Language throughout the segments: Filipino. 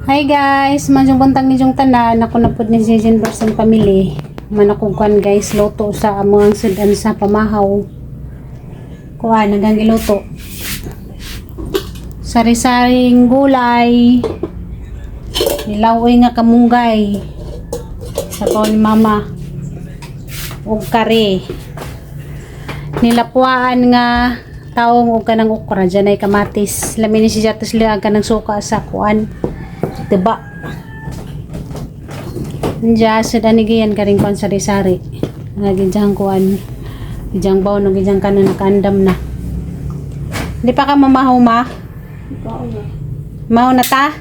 Hi guys, manjong buntag ni jong tanan, ako na pud ni Zizen Berson family. Manakugkan guys, loto sa among sudan sa pamahaw. Kuan nagang giluto. Sari-saring gulay. Nilawoy nga kamunggay. Sa ni mama. Ug kare. Nilapuan nga taong ug kanang okra, janay kamatis. Lamin ni siya tos liag kanang suka sa kuan. Diba? Diya sa danigiyan karing kuan sari-sari. Nagijang kuan. Gijang baw no gijang kanon nakandam na. Di pa ka mamahaw ma? Mahaw na ta?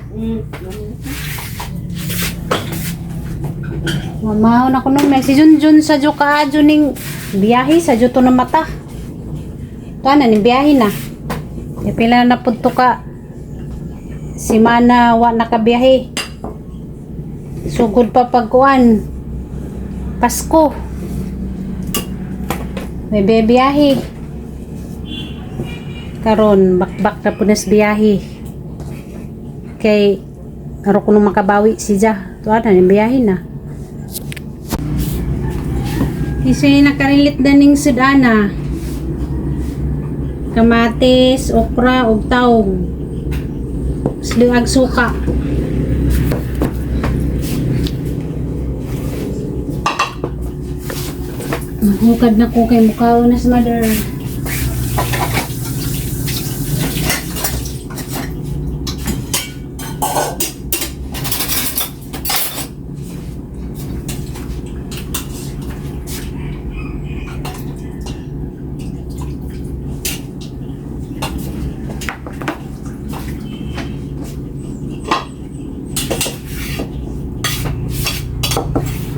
Mamahaw na ko nun. May si Junjun sa Joka Juning biyahe sa Juto na mata. Tuwa na ni biyahe na. E pila na punto ka. Si Mana wa nakabiyahe. Sugod pa pagkuan. Pasko. May biyahe. Karon bakbak na punas biyahe. Kay aro ko nung makabawi si Ja. Tuwa na, biyahe na. Kasi nakarilit na ning sudana. Kamatis, okra, ug taong. Sliag suka. Mahukad na ko kay mukhaw na sa mother.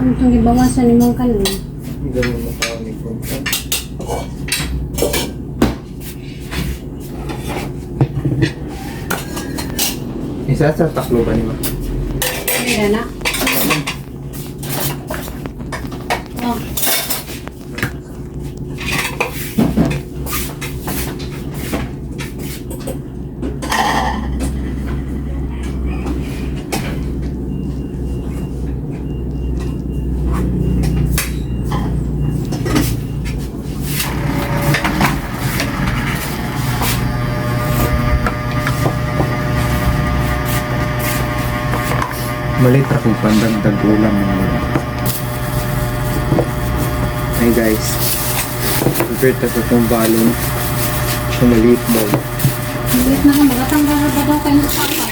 Ano itong ibawasan ni mong kanon? Hindi mo makawin ni Kunta. Isa sa taklo ba niyo? Hindi na. Oh. Malit akong pandagdag ulam mo. Hi guys. Compare ta sa itong balon. Sa maliit mo. Maliit na ka, magatanggal na ba daw kayo sa papa?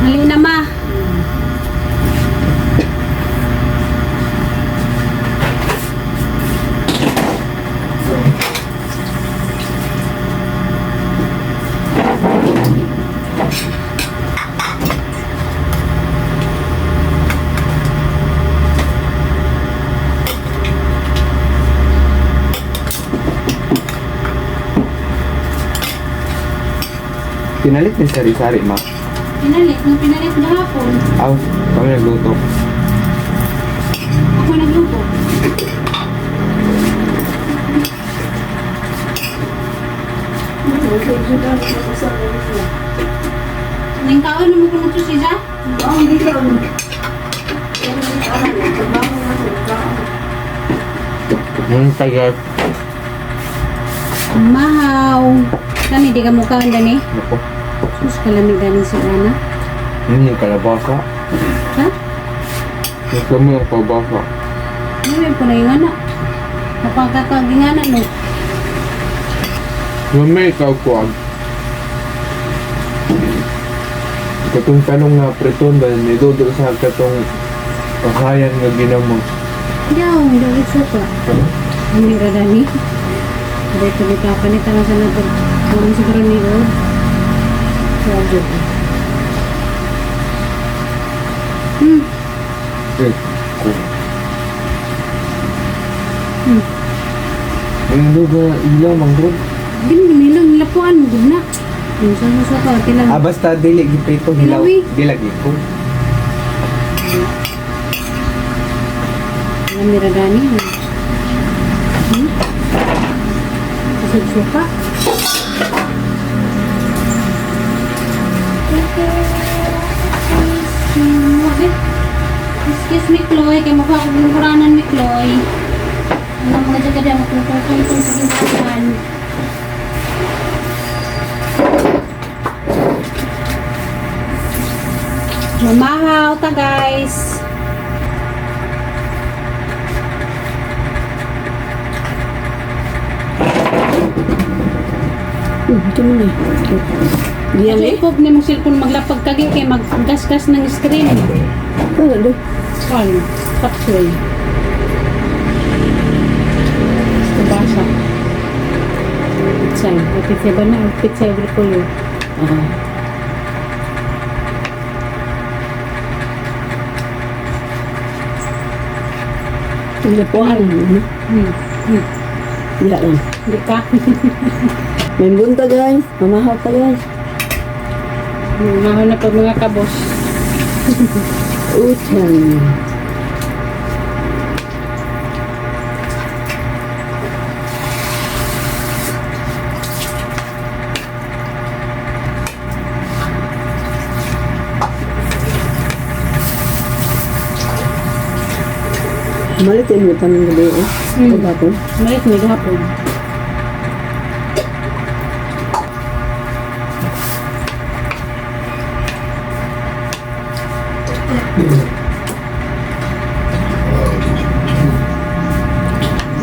Mali na ma. Pinalit ni sari-sari ma. Pinalit gahapon. Aw, kami nagluto. Ako nagluto. Ning kaon mo ko nito siya? Oo, hindi ka. Tagal. Mahaw. Kani di ka mukha dani? Ako. Sus kalamig dani si Ana. Yung kalabasa. Ha? Yung kami ang kalabasa. Ano po na yung anak? Napagkakaging anak no? Yung may ikaw kuwag. Katong tanong nga preton dahil may dodo sa katong pakayan nga ginamang. Yaw, hindi suka. Hindi ra dani. Dito dito pa ni tanong sa natin. Kung siguro ni Rod. So, good. Hmm. Eh, ko. Hmm. Ang luga ilaw mangrod. Gini lang lapuan mo na. Yung sa ka tilang. Basta dili giprito hilaw. Hilawi. Dili ko. Alam ni Radani. Suka. Excuse me, Chloe. Kaya mukha ako ng kuranan ni Chloe. Ano mga jaga mo kung sa ginagawan. Mamahaw ta, guys. Ito mo na. Diyan Kasi eh. ipog ni mong cellphone maglapag kagi kay maggasgas ng screen. Ano do? Saan? Tapsoy. Basta basa. Pitsay. Pitsay ba na? Pitsay ko yun. Hindi po ano. Wala lang. Hindi ka. May bunta guys. Mamahaw pa guys. Mahal na pag mga kabos. Utang. Malitin mo tanong gabi eh. Hmm. Pagkapon. Malit may gahapon.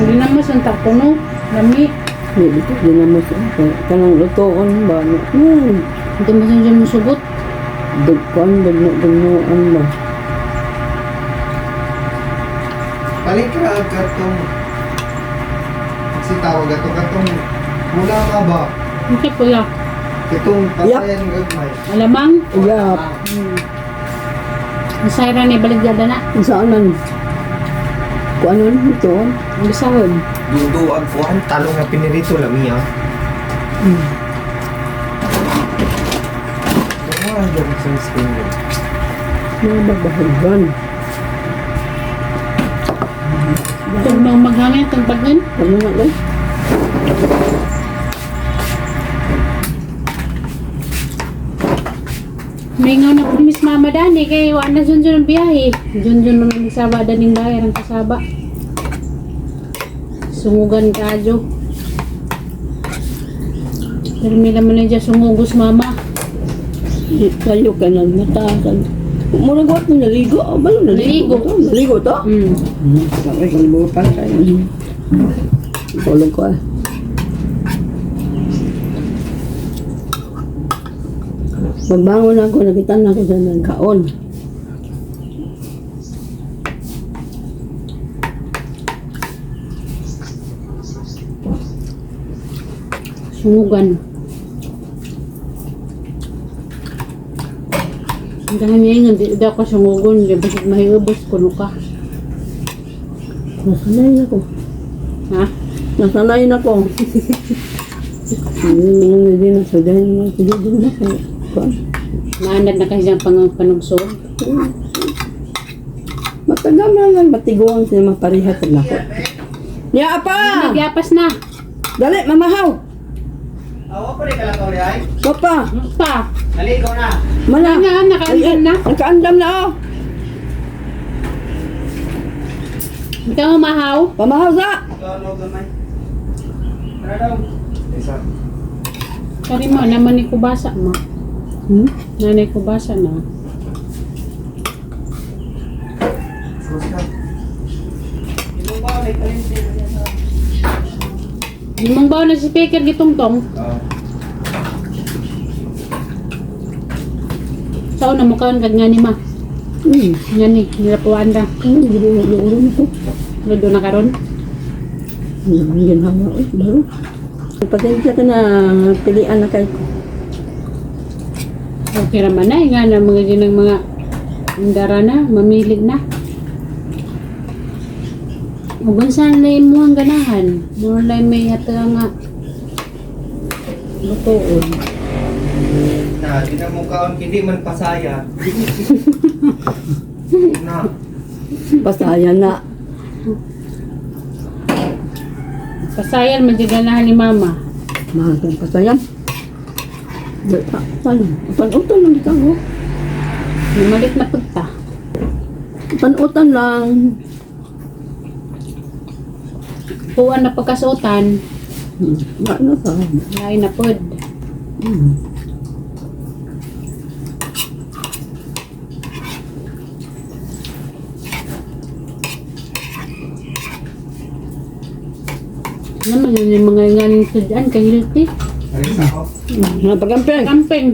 Hindi naman sa tako no. Lami. Hindi dito. Hindi naman siya. Kanang lutoon ba? Hindi mo sa mo sugot. Dagpan. Dagnoan ba? Balik ka katong si tawag katong mula ka ba? Hindi po ya. Itong Yap. patayan gagmay. Alamang. Uyap. Ang sayra ni baligada na. Ang saan man? Kung ano ito? Ang bisahon. Dudo ang kuhan talong na pinirito lami ah. Ano ang gawin sa screen mo? Mga bagbahagan. Itong mga maghangin, itong bagan. Ano nga guys? May nga na po Miss Mama Dani kay wa na Junjun ang biyahe. Junjun naman ang kasaba daning bayar ang kasaba. Sungugan kadyo. Pero mila man na sungugos mama. Kayo ka ng mata. Mura ko ako naligo. Balo naligo. Naligo to? Ay, kalimutan kayo. Tulong ko ah. Pagbangon ako, nakita na ako sa nagkaon. Sungugan. Hanggang niya nga, di daw ko sungugon. Di basig mahirabos kuno ka. Nasanay na ko. Ha? Nasanay na ko. Hindi na sa dahil na siguro na ko. Naanad na kasi siyang panugsog. Matagal na lang matiguan sila maparihat na ko. Ya apa? Nagyapas na. Dali, mamahaw. Awa pa rin ka lang tawari ay? Papa, Pa. Naligo na. mana? Nakaandam na. Nakaandam na oh. Ikaw mahaw. Pamahaw sa. Ikaw ano gamay? Tara daw. Isa. Kari mo, naman ni kubasa mo. Nanay kubasa na. Cross ka. Ito ba may kalinti na yan sa... Limang bawa na si speaker gitong-tong. Sao na mukaon kag nga ni ma. Nga ni, nilapuan ra. Hindi na ulo ko. Ludo na karon. Hindi na hawa eh, baro. Pasensya ka na pilian na kayo. Okay raman na, nga na mga ginang mga Ang dara na, mamili na. O saan na mo ang ganahan? Mura lang may hata nga lutoon. Na, di na mo kaon, hindi man pasaya. Na, Pasaya na. Pasayan, magiganahan ni mama. Mahal kang pasaya. Panutan lang dito ako. Lumalit na punta. Panutan lang. Puwan na pagkasuotan, Ano ka? lain na pod. Naman yun yung mga nganing tudyan, kahilti. alis ako. Mga pagkampeng. Camping.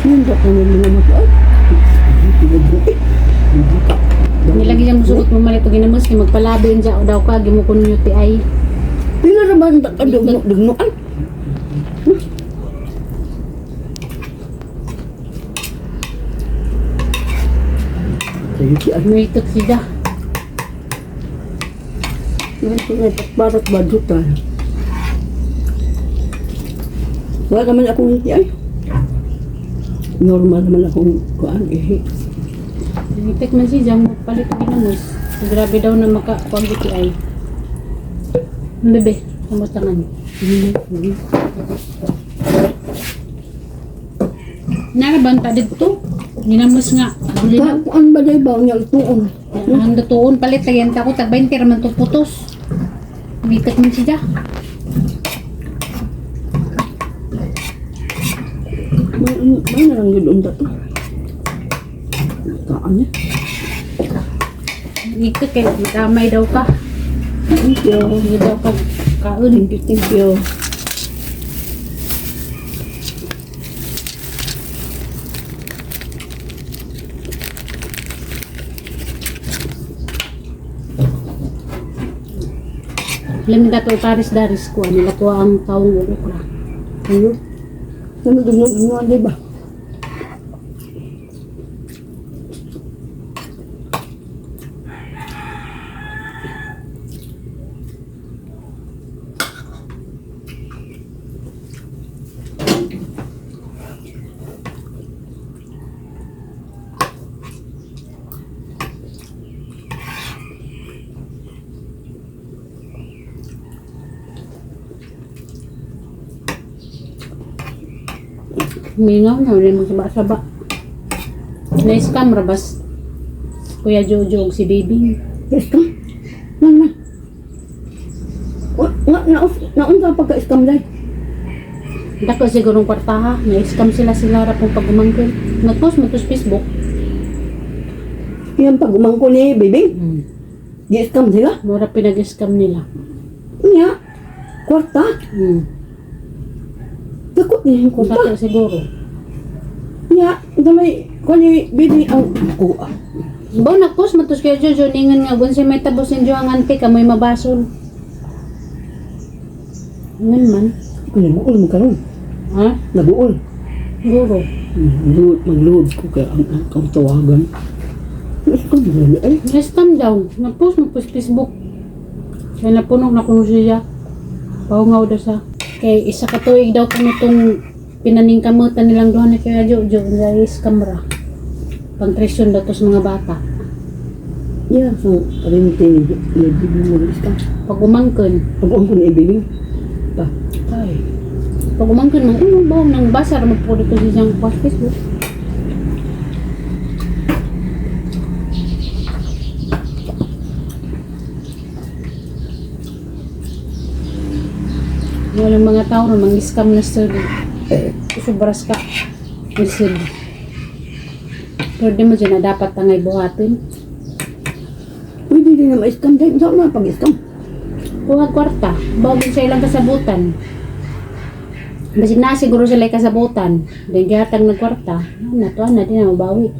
Hindi ko na nila ay. Nilagi niya musugot mo malit o ginamos, kaya magpalabin dyan o daw ka, gimukon nyo ti ay. Pila naman ka dugno-dugnoan. Sige si ano. May itot siya. May barat badutan. Wala naman akong hindi ay. Normal naman akong kuan eh. Itik man siya, magpalit o ginamos. Grabe daw na makakuang ti ay. Ang bebe, kamutangan. Narabanta dito. Ginamos nga. Buli na. Kuan ba day ba niya tuon? Ang dutuon palit lagyan ta ko tag 20 raman to putos. Mikat man siya. May narang yun to. Kaan niya. Mikat kay damay daw ka. Thank you. Hindi daw ka kaun. Thank you. Lamin dato paris daris ko nila ko ang taong ukra. Ano? Ano dugno-dugnoan di ba? Mingaw na rin mo saba-saba. Na-scam rabas. Kuya Jojo ug si Baby. Yes ka? Na. Naunsa pagka-scam day? Dako sigurong kwartaha. Na-scam sila ra pong pagumangkon. Nag-post mo to sa Facebook. Yan pag umangko ni baby. Gi-scam sila. Mura pinag-scam nila. Nya. Kwarta. Dako niya yung kwarta. Dako siguro. Nya. Damay. Kani baby ang kuha. Baw nag-post mo to sa Kuya Jojo. Ningan nga kung si may tabos ninyo ang ante ka may mabasol. Ngan man. Kani buol mo karon. Ha? Nabuol. Siguro. Magluhod ko kaya ang tawagan. Scam nila ay. Na-scam daw. Nag-post mo po sa Facebook. Kaya napunog na kuno siya. Paungaw daw sa. Kay isa ka tuig daw kami itong pinaningkamutan nilang doon ni Kuya Jojo. Guys, kamera. Pang-tresyon daw to sa mga bata. Yeah, so parinti ni baby mo scam. Pag umangkon. Pag umangko ni baby. Pa. Ay. Pag umangkon mo, bawa nang basar mo po dito sa isang Facebook. Walang mga tao ron, mang-scam na story. Subras ka. Lisod. Pero di mo dyan na dapat tangay buhatin. Pwede din na ma-scam dahil saan na pag-scam? Huwag kwarta. Bawagin sa ilang kasabutan. Basig na siguro sila kasabutan. Dahil gihatag ng kwarta. Natuan na din na mabawi.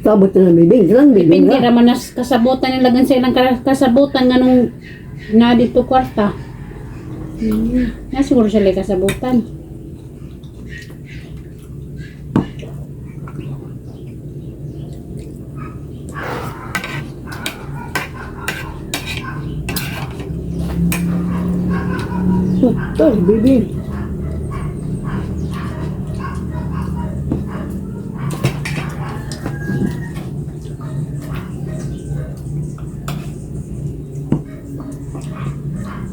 Sabot na ng bibing. Lang bibing Depende na. raman na kasabutan nila gan sa ilang kasabutan nga nung na dito kwarta. Na siguro sila kasabutan. Ito, bibing.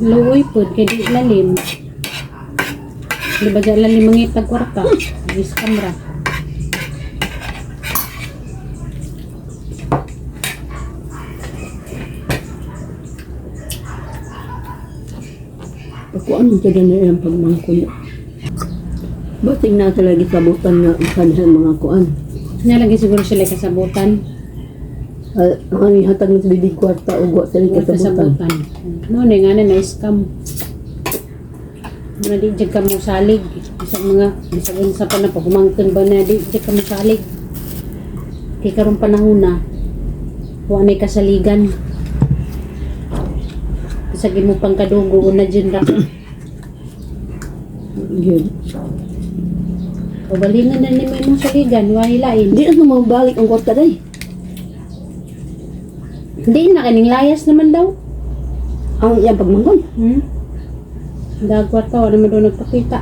Luoy po, kaya di lalim. Di ba dyan lalim mangitag kwarta? Is kamera. Ako anong taga na yung pagmangkon. Bating na talaga sabutan nga sa mga kuan. Nalagi siguro sila kasabutan. Ang ihatag ng bibig kwarta o guwa sa Wala kasabutan. kasabutan. Noon nga na na-scam. Mga di dyan ka mo salig. Bisag sa panapag, kumangkin ba na di dyan ka mo salig. Kaya karong panahon na, huwag na kasaligan. Bisagin mo pang kadugo, na dyan ra. Yun. O balingan na ni may mong saligan, huwag hilain. Hindi na mabalik ang kwarta day. Hindi na, kaning layas naman daw. Ang iyang pagmangkon. Dagwat ka, wala naman doon nagpakita.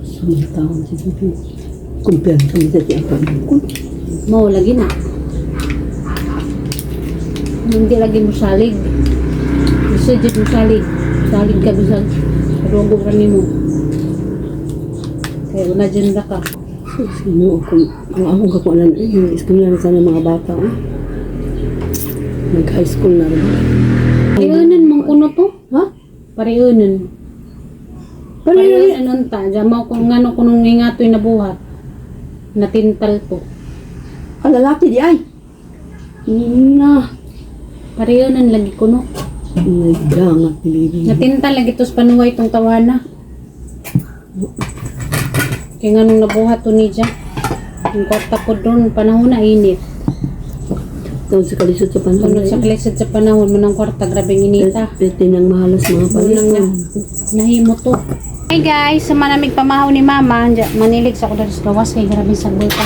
Sumang taon si bibig. Kumpiyan kami sa iyang pagmangkon. Mo, lagi na. Hindi lagi mo salig. Gusto dyan mo salig. Salig ka bisag. Kadunggo kami mo. Kaya una dyan na ka. Sino kung akong kakuanan yung school na rin sana mga bata. Nag-high school na rin. Pariunan mong kuno to. Ha? Pariunan. Pariunan? Pariunan ta. Diyan mo kung ano kunong ingatoy na buhat. Natintal to. Ah, lalaki di ay. Na. Pariunan lagi kuno. Nagdangat ni baby. Natintal lagi tos panuway tong tawana. Kaya nga nung nabuhat to ni dyan. Yung kwarta po doon, panahon na init. Tawag sa kalisod sa panahon. Sunod sa klisod sa panahon mo ng kwarta, grabing inita. Pwede nang mahalas mga Unang panahon. nahimo to. Hey guys, sa manamig pamahaw ni mama, manilig sa ako dito sa gawas kay grabing sagbol pa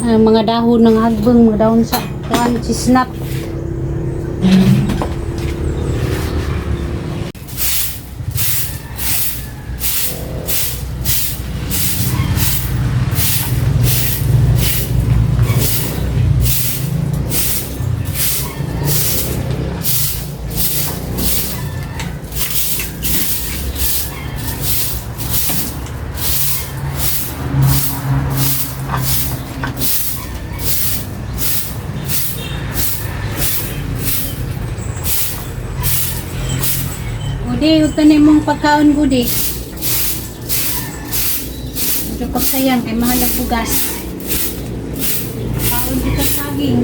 na. Mga dahon ng hagbang, mga dahon sa kuan, chisnap. Gudi, huwag tanin mong pagkaon, Gudi. Medyo pagsayang kay mahalag bugas. Kaon dito saging.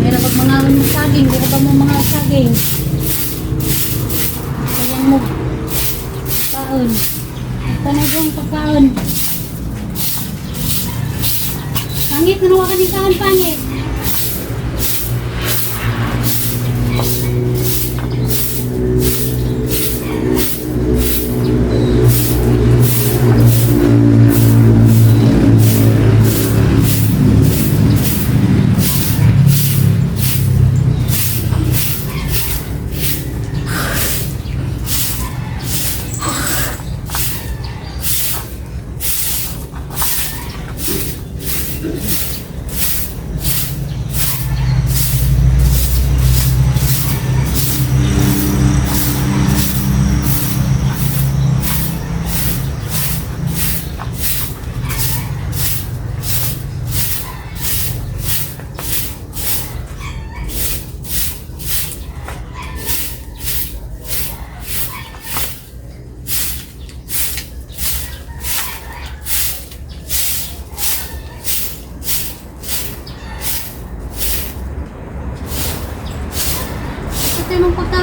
Mayroon pag mangawan mo saging, di ka mo mga saging. Sayang mo. Pagkaon. Huwag tanin mong pagkaon. Pangit, nanuwa ka ni kaon, pangit.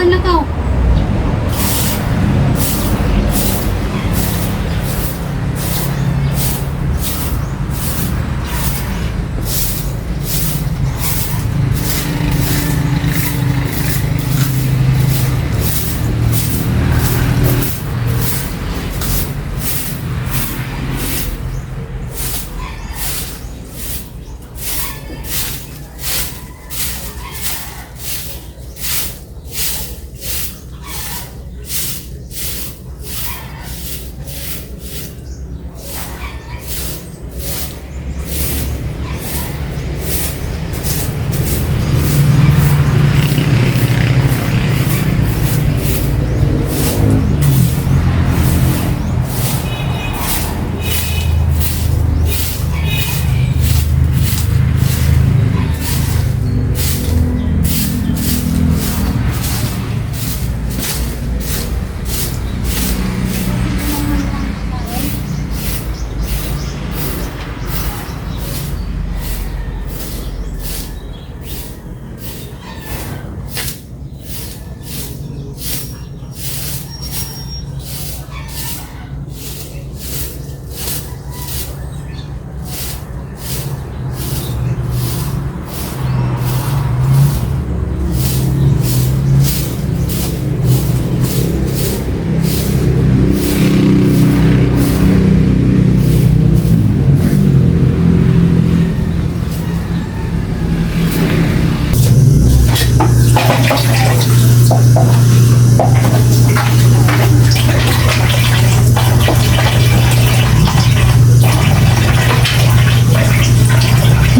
lakaw.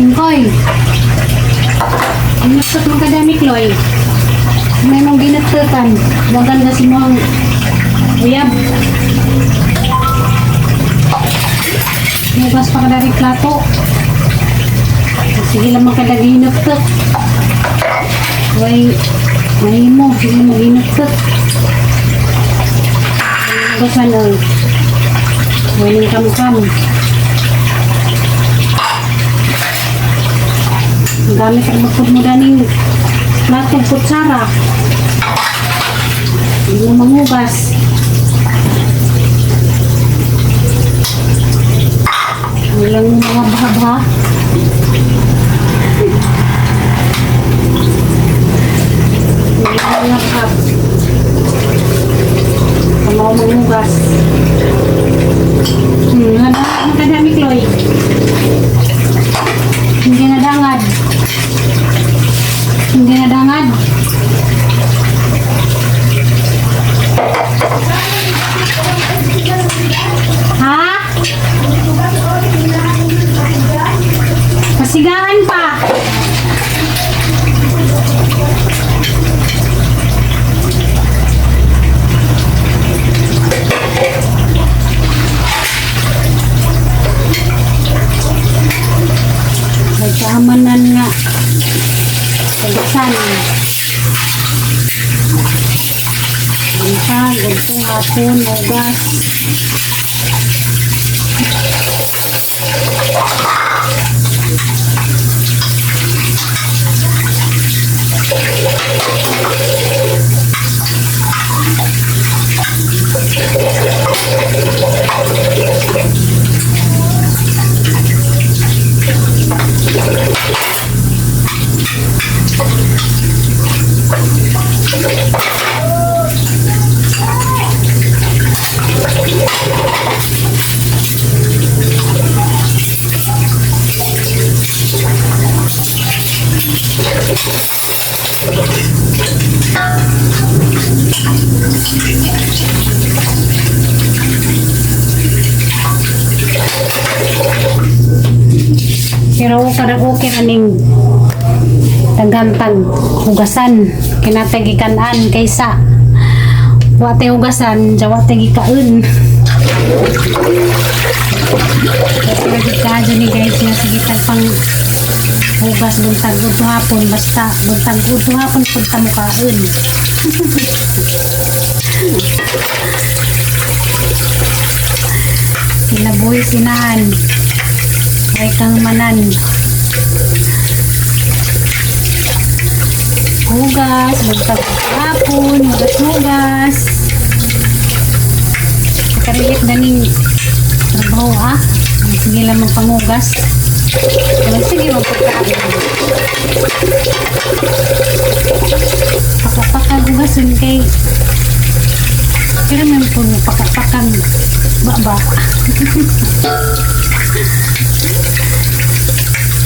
Mingkoy. Inusot mo kadami, Chloe. May mong ginatutan. Maganda si mong uyab. Nubas pa kadari plato. Sige lang makadagi inutot. Way, mahimo. Sige mo inutot. Basan o. Way ng kam-kam. Ang gamit ang magpud mo daning platong kutsara. Hindi mo mangugas. Walang mga baha-baha. Walang mga cup. Kamaw mangugas. Ang kadami, Chloe. Hindi nadangad. Hindi nadangad. Ha? Pasigaan pa. May kaamanan nga. Pagkasan. Bintag, gantong hapon, magas. Pero kada okay aning tagantag hugasan kinatagikanan kaysa wate hugasan jawate gikaon. Kasi kadyo ni guys na sige pang hugas buntag udto hapon basta buntag udto hapon punta mo kaon. Sinabuhi sinahan ay kang manan. Hugas, magpagkapon, hugas-hugas. Nakarilit na ning trabaho ah. Sige lang magpangugas. Sige magpagkapon. Pakapakagugasun kay kira man po pakapakang baba.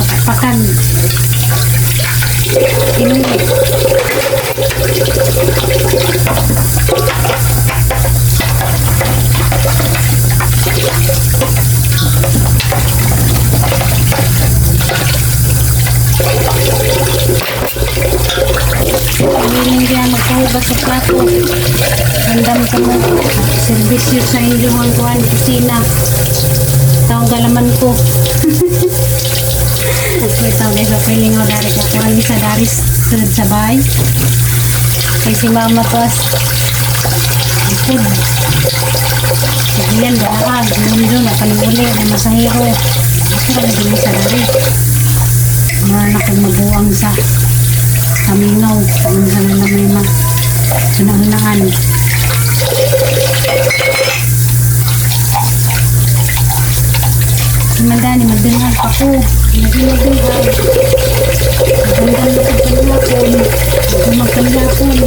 Pakapakang inulit. Hindi yan magpahugas sa plato. Handam ka mo. Servisyo sa inyong kuhan, kusina. Taong galaman ko. Wait, taong guys, piling ako dari kakuhan ni sa daris sunod sa bahay. Kay si mama to as food. Sige yan, dahag. Mundo na palimuli na masahiro. Gusto ka na din sa dari. Mga anak kong mabuang sa kamingaw. Ang sana na may mga sunang-unaan. Mandani, magdingan pa ko. Magdingan. Magdingan na pagpanlapon. Magpanlapon.